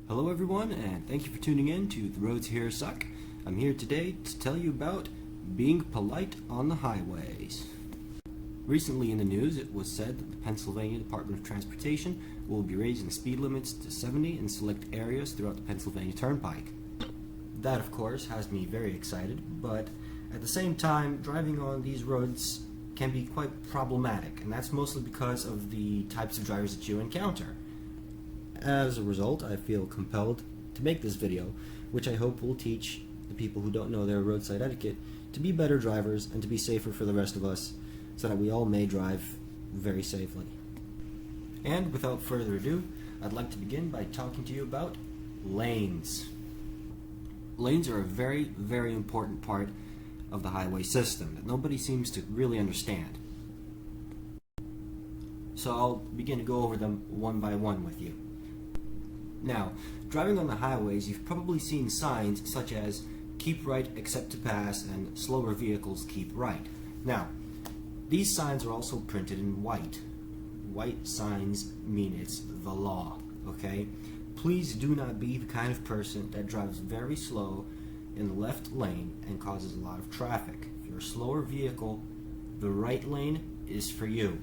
Hello everyone, and thank you for tuning in to The Roads Here Suck. I'm here today to tell you about being polite on the highways. Recently in the news, it was said that the Pennsylvania Department of Transportation will be raising the speed limits to 70 in select areas throughout the Pennsylvania Turnpike. That, of course, has me very excited, but at the same time, driving on these roads can be quite problematic, and that's mostly because of the types of drivers that you encounter. As a result, I feel compelled to make this video, which I hope will teach the people who don't know their roadside etiquette to be better drivers and to be safer for the rest of us, so that we all may drive very safely. And without further ado, I'd like to begin by talking to you about lanes. Lanes are a very, very important part of the highway system that nobody seems to really understand. So I'll begin to go over them one by one with you. Now, driving on the highways, you've probably seen signs such as "keep right except to pass" and "slower vehicles keep right." Now, these signs are also printed in white. White signs mean it's the law, okay? Please do not be the kind of person that drives very slow in the left lane and causes a lot of traffic. If you're a slower vehicle, the right lane is for you.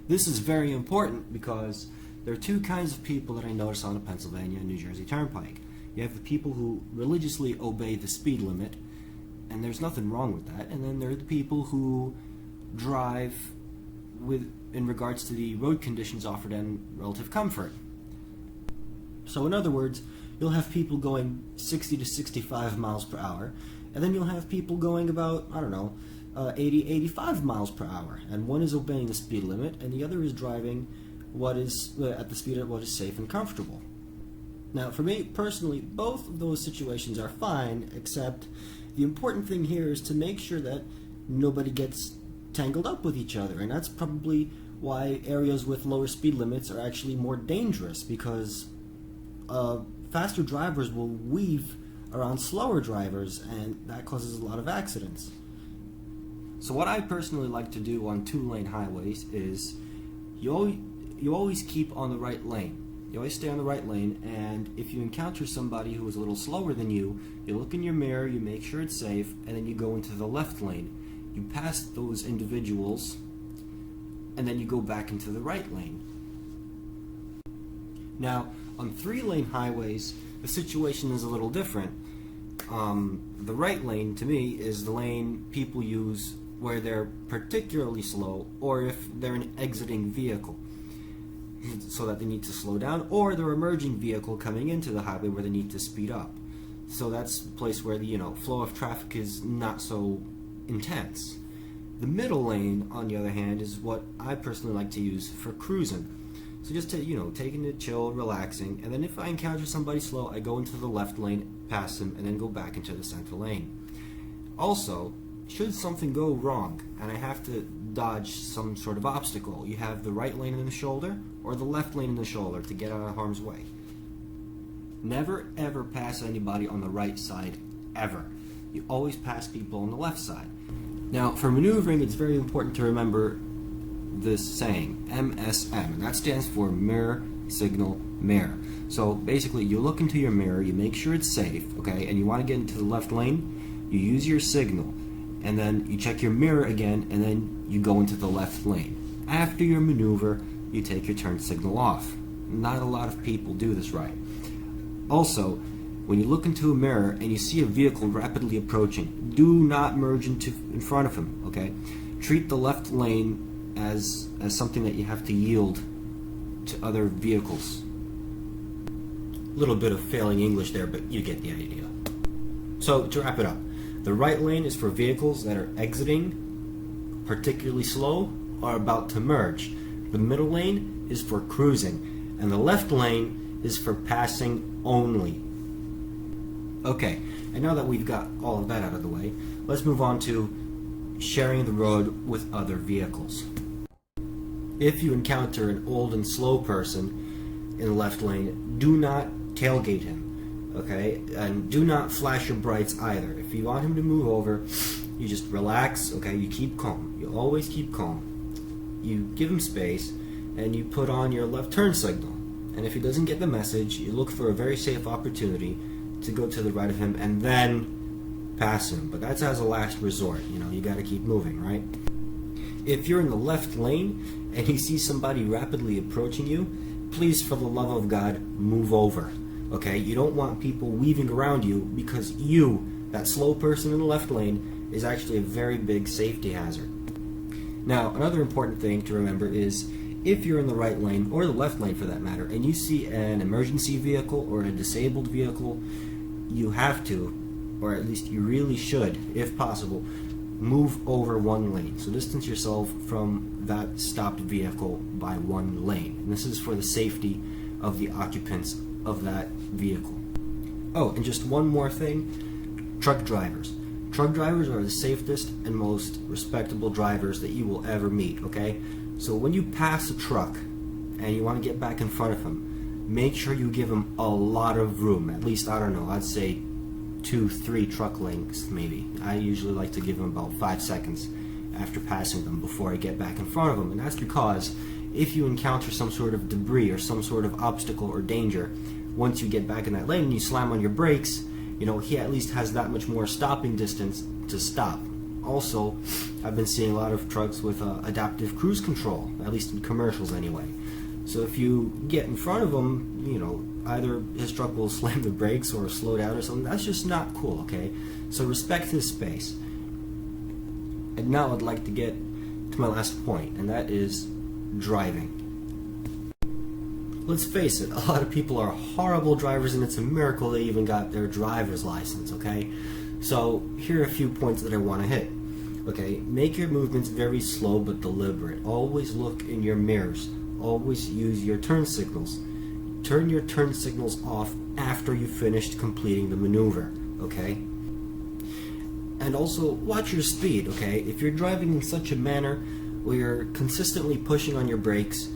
This is very important because there are two kinds of people that I notice on the Pennsylvania and New Jersey Turnpike. You have the people who religiously obey the speed limit, and there's nothing wrong with that. And then there are the people who drive in regards to the road conditions offered and relative comfort. So in other words, you'll have people going 60 to 65 miles per hour, and then you'll have people going about, 80, 85 miles per hour. And one is obeying the speed limit, and the other is driving at the speed at what is safe and comfortable. Now, for me personally, both of those situations are fine, except the important thing here is to make sure that nobody gets tangled up with each other, and that's probably why areas with lower speed limits are actually more dangerous, because faster drivers will weave around slower drivers, and that causes a lot of accidents. So what I personally like to do on two-lane highways is you always keep on the right lane. You always stay on the right lane, and if you encounter somebody who is a little slower than you, you look in your mirror, you make sure it's safe, and then you go into the left lane. You pass those individuals, and then you go back into the right lane. Now, on three-lane highways, the situation is a little different. The right lane, to me, is the lane people use where they're particularly slow, or if they're an exiting vehicle, so that they need to slow down, or they're a merging vehicle coming into the highway where they need to speed up. So that's the place where the flow of traffic is not so intense. The middle lane, on the other hand, is what I personally like to use for cruising. So just taking it chill, relaxing, and then if I encounter somebody slow, I go into the left lane, pass them, and then go back into the center lane. Also, should something go wrong and I have to dodge some sort of obstacle, you have the right lane in the shoulder or the left lane in the shoulder to get out of harm's way. Never ever pass anybody on the right side, ever. You always pass people on the left side. Now, for maneuvering, it's very important to remember this saying, MSM, and that stands for mirror, signal, mirror. So basically, you look into your mirror, you make sure it's safe, okay, and you want to get into the left lane, you use your signal, and then you check your mirror again, and then you go into the left lane. After your maneuver, you take your turn signal off. Not a lot of people do this right. Also, when you look into a mirror and you see a vehicle rapidly approaching, do not merge in front of him, okay? Treat the left lane as something that you have to yield to other vehicles. A little bit of failing English there, but you get the idea. So, to wrap it up, the right lane is for vehicles that are exiting, particularly slow, or about to merge. The middle lane is for cruising, and the left lane is for passing only. Okay, and now that we've got all of that out of the way, let's move on to sharing the road with other vehicles. If you encounter an old and slow person in the left lane, do not tailgate him, okay? And do not flash your brights either. If you want him to move over, you just relax, okay? You keep calm. You always keep calm. You give him space, and you put on your left turn signal. And if he doesn't get the message, you look for a very safe opportunity to go to the right of him and then pass him. But that's as a last resort. You know, you got to keep moving, right? If you're in the left lane and you see somebody rapidly approaching you, please, for the love of God, move over. Okay? You don't want people weaving around you, because you, that slow person in the left lane, is actually a very big safety hazard. Now, another important thing to remember is, if you're in the right lane, or the left lane for that matter, and you see an emergency vehicle or a disabled vehicle, you have to, or at least you really should, if possible, move over one lane. So distance yourself from that stopped vehicle by one lane. And this is for the safety of the occupants of that vehicle. Oh, and just one more thing, truck drivers. Truck drivers are the safest and most respectable drivers that you will ever meet, okay? So when you pass a truck and you want to get back in front of him, make sure you give him a lot of room. At least, I don't know, I'd say 2-3 truck lengths maybe. I usually like to give them about 5 seconds after passing them before I get back in front of them. And that's because if you encounter some sort of debris or some sort of obstacle or danger, once you get back in that lane and you slam on your brakes, you know, he at least has that much more stopping distance to stop. Also, I've been seeing a lot of trucks with adaptive cruise control, at least in commercials anyway. So if you get in front of him, you know, either his truck will slam the brakes or slow down or something. That's just not cool, okay? So respect his space. And now I'd like to get to my last point, and that is driving. Let's face it, a lot of people are horrible drivers, and it's a miracle they even got their driver's license, okay? So here are a few points that I want to hit. Okay, make your movements very slow but deliberate. Always look in your mirrors. Always use your turn signals. Turn your turn signals off after you've finished completing the maneuver, okay? And also, watch your speed, okay? If you're driving in such a manner where you're consistently pushing on your brakes,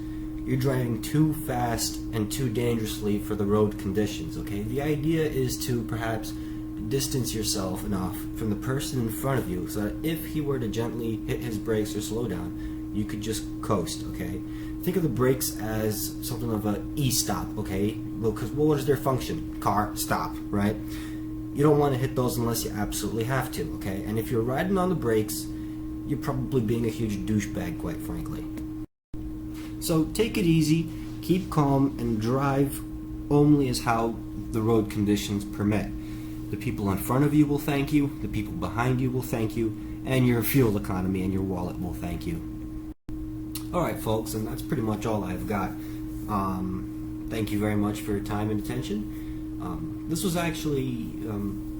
you're driving too fast and too dangerously for the road conditions, okay? The idea is to perhaps distance yourself enough from the person in front of you so that if he were to gently hit his brakes or slow down, you could just coast, okay? Think of the brakes as something of a e-stop, okay? Well, because what is their function? Car, stop, right? You don't want to hit those unless you absolutely have to, okay? And if you're riding on the brakes, you're probably being a huge douchebag, quite frankly. So take it easy, keep calm, and drive only as how the road conditions permit. The people in front of you will thank you, the people behind you will thank you, and your fuel economy and your wallet will thank you. Alright folks, and that's pretty much all I've got. Thank you very much for your time and attention. This was actually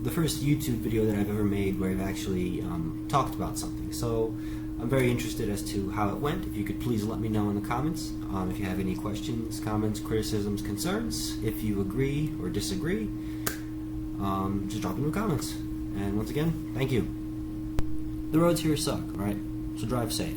the first YouTube video that I've ever made where I've actually talked about something. So I'm very interested as to how it went. If you could please let me know in the comments. If you have any questions, comments, criticisms, concerns, if you agree or disagree, just drop in the comments. And once again, thank you. The roads here suck, alright? So drive safe.